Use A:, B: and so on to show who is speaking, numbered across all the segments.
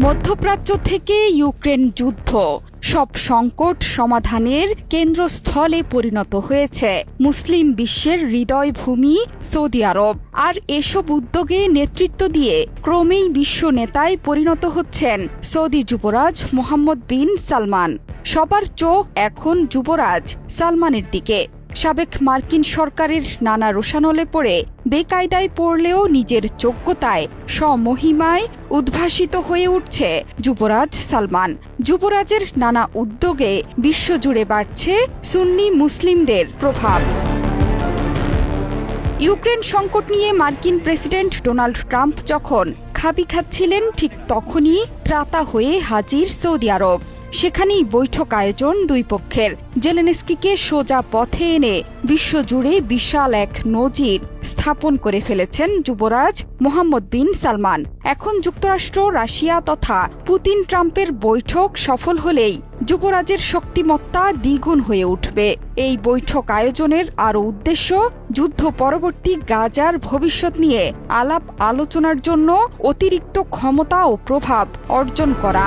A: মধ্যপ্রাচ্য থেকে ইউক্রেন যুদ্ধ সব সংকট সমাধানের কেন্দ্রস্থলে পরিণত হয়েছে মুসলিম বিশ্বের হৃদয়ভূমি সৌদি আরব। আর এসব উদ্যোগে নেতৃত্ব দিয়ে ক্রমেই বিশ্ব নেতায় পরিণত হচ্ছেন সৌদি যুবরাজ মোহাম্মদ বিন সালমান। সবার চোখ এখন যুবরাজ সালমানের দিকে। সাবেক মার্কিন সরকারের নানা রোষানলে পড়ে বেকায়দায় পড়লেও নিজের যোগ্যতায় স্বমহিমায় উদ্ভাসিত হয়ে উঠছে যুবরাজ সালমান। যুবরাজের নানা উদ্যোগে বিশ্বজুড়ে বাড়ছে সুন্নি মুসলিমদের প্রভাব। ইউক্রেন সংকট নিয়ে মার্কিন প্রেসিডেন্ট ডোনাল্ড ট্রাম্প যখন খাবি খাচ্ছিলেন, ঠিক তখনই ত্রাতা হয়ে হাজির সৌদি আরব। সেখানেই বৈঠক আয়োজন দুই পক্ষের। জেলেনস্কিকে সোজা পথে এনে বিশ্বজুড়ে বিশাল এক নজির স্থাপন করে ফেলেছেন যুবরাজ মোহাম্মদ বিন সালমান। এখন যুক্তরাষ্ট্র, রাশিয়া তথা পুতিন ট্রাম্পের বৈঠক সফল হলেই যুবরাজের শক্তিমত্তা দ্বিগুণ হয়ে উঠবে। এই বৈঠক আয়োজনের আরও উদ্দেশ্য যুদ্ধ পরবর্তী গাজার ভবিষ্যৎ নিয়ে আলাপ আলোচনার জন্য অতিরিক্ত ক্ষমতা ও প্রভাব অর্জন করা।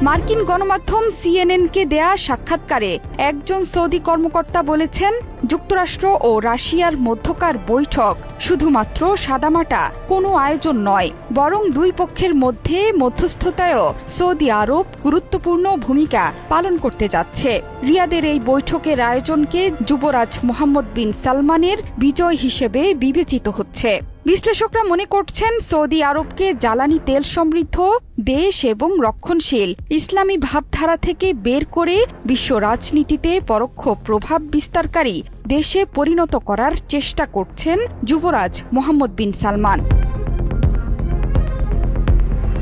A: মার্কিন গণমাধ্যম সিএনএনকে দেয়া সাক্ষাৎকারে একজন সৌদি কর্মকর্তা বলেছেন, যুক্তরাষ্ট্র ও রাশিয়ার মধ্যকার বৈঠক শুধুমাত্র সাদামাটা কোনো আয়োজন নয়, বরং দুই পক্ষের মধ্যে মধ্যস্থতায়ও সৌদি আরব গুরুত্বপূর্ণ ভূমিকা পালন করতে যাচ্ছে। রিয়াদের এই বৈঠকের আয়োজনকে যুবরাজ মোহাম্মদ বিন সালমানের বিজয় হিসেবে বিবেচিত হচ্ছে। বিশ্লেষকরা মনে করছেন, সৌদি আরবকে জ্বালানি তেল সমৃদ্ধ দেশ এবং রক্ষণশীল ইসলামী ভাবধারা থেকে বের করে বিশ্ব রাজনীতিতে পরোক্ষ প্রভাব বিস্তারকারী দেশে পরিণত করার চেষ্টা করছেন যুবরাজ মোহাম্মদ বিন সালমান।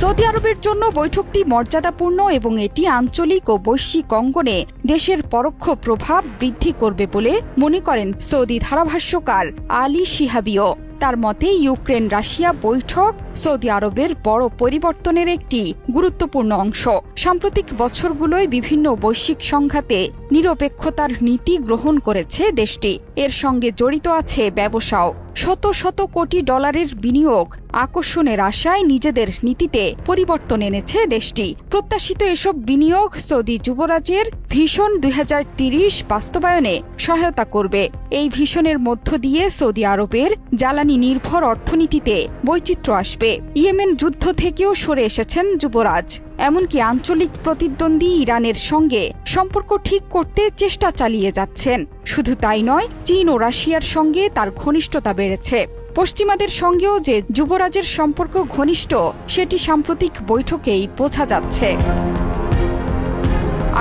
A: সৌদি আরবের জন্য বৈঠকটি মর্যাদাপূর্ণ এবং এটি আঞ্চলিক ও বৈশ্বিক অঙ্গনে দেশের পরোক্ষ প্রভাব বৃদ্ধি করবে বলে মনে করেন সৌদি ধারাভাষ্যকার আলী শিহাবিও। তার মতে, ইউক্রেন রাশিয়া বৈঠক সৌদি আরবের বড় পরিবর্তনের একটি গুরুত্বপূর্ণ অংশ। সাম্প্রতিক বছরগুলোয় বিভিন্ন বৈশ্বিক সংঘাতে নিরপেক্ষতার নীতি গ্রহণ করেছে দেশটি। এর সঙ্গে জড়িত আছে ব্যবসাও। শত শত কোটি ডলারের বিনিয়োগ আকর্ষণের আশায় নিজেদের নীতিতে পরিবর্তন এনেছে দেশটি। প্রত্যাশিত এসব বিনিয়োগ সৌদি যুবরাজের ভিশন 2030 বাস্তবায়নে সহায়তা করবে। এই ভিশনের মধ্য দিয়ে সৌদি আরবের জ্বালানি নির্ভর অর্থনীতিতে বৈচিত্র্য আসবে। ইয়েমেন যুদ্ধ থেকেও সরে এসেছেন যুবরাজ। এমনকি আঞ্চলিক প্রতিদ্বন্দ্বী ইরানের সঙ্গে সম্পর্ক ঠিক করতে চেষ্টা চালিয়ে যাচ্ছেন। শুধু তাই নয়, চীন ও রাশিয়ার সঙ্গে তার ঘনিষ্ঠতা বেড়েছে। পশ্চিমাদের সঙ্গেও যে যুবরাজের সম্পর্ক ঘনিষ্ঠ, সেটি সাম্প্রতিক বৈঠকেই বোঝা যাচ্ছে।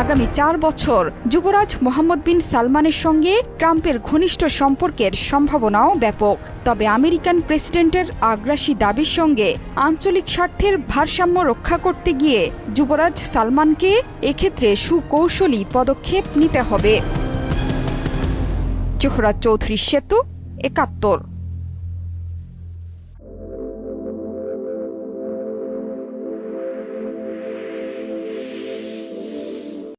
A: আগামী 4 বছর যুবরাজ মোহাম্মদ বিন সালমানের সঙ্গে ট্রাম্পের ঘনিষ্ঠ সম্পর্কের সম্ভাবনাও ব্যাপক। তবে আমেরিকান প্রেসিডেন্টের আগ্রাসী দাবির সঙ্গে আঞ্চলিক স্বার্থের ভারসাম্য রক্ষা করতে গিয়ে যুবরাজ সালমানকে এক্ষেত্রে সুকৌশলী পদক্ষেপ নিতে হবে। জোহরা চৌধুরী সেতু, 71।